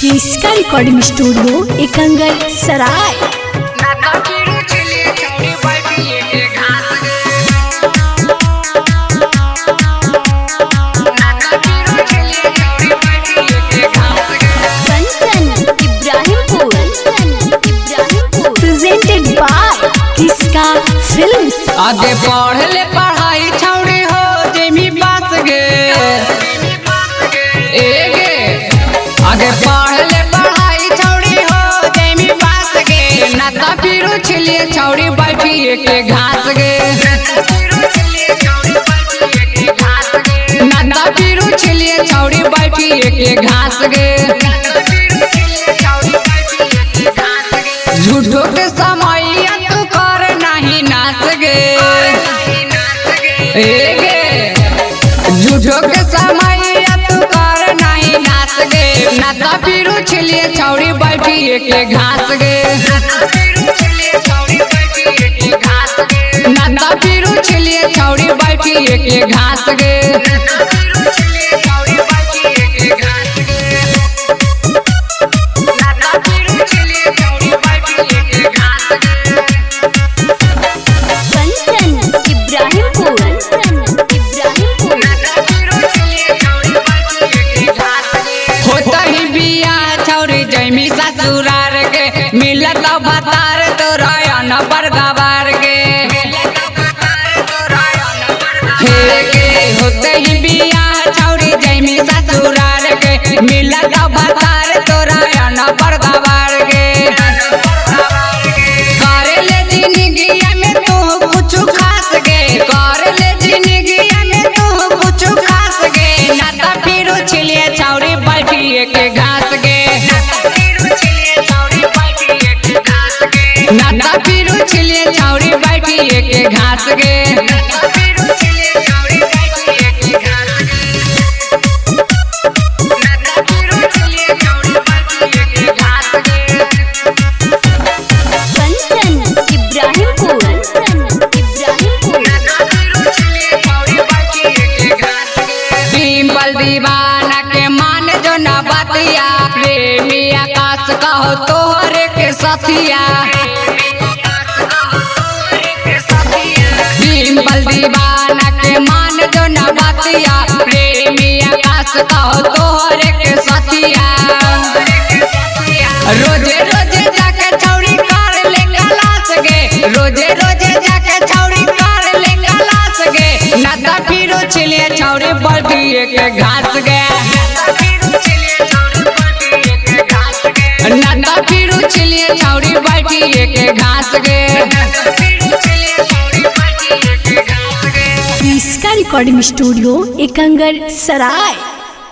किसका recording studio Ekangar सराय। Presented by किसका फिल्म्स। आगे पढ़ ले पढ़ाई छौड़ी हो जेमी पास गे आगे पढ़ ले पढ़ाई छौड़ी हो जेमी पास गे नाता फिरू छिलिए छौड़ी बैठी के घास गे नाता फिरू छिलिए छौड़ी बैठी के घास गे झूठो के समय तू कर नहीं नाच गे झूठो के समय तू कर नहीं नाच गे नाता फिरू छिलिए छौड़ी बैठी के घास गे नाता फिरू छिलिए छौड़ी बैठी के घास गे जैमी ससुरार के मिलत भतार तोरा न बरगवार गे होते ही बिया छौरी जैमी ससुरार के मिलत भतार तोरा न बरगवार गे करे ले जिंदगी में तू कुछ खास गे करे ले जिंदगी में तू कुछ खास गे नाता फिरू छिलिए छौरी बैठी के घास गे नाता फिरू छिलिए छौड़ी बैठी के घास गे डिम्पल दीवाना के मान जो न बतिया प्रेमी आकाश कहो तोहरे के सथिया डिम्पल दीवाना के मान जो न बतिया प्रेमी आकाश कहो तोहरे के सथिया रोजे रोजे जाके छौड़ी कर ले कलास गे रोजे रोजे जाके छौड़ी कर ले कलास गे नाता फिरू छिलिए छौड़ी बैठी के घास गे नाता फिरू छिलिए छौड़ी बैठी के घास गे किसका रिकॉर्डिंग स्टूडियो एकंगर सराय।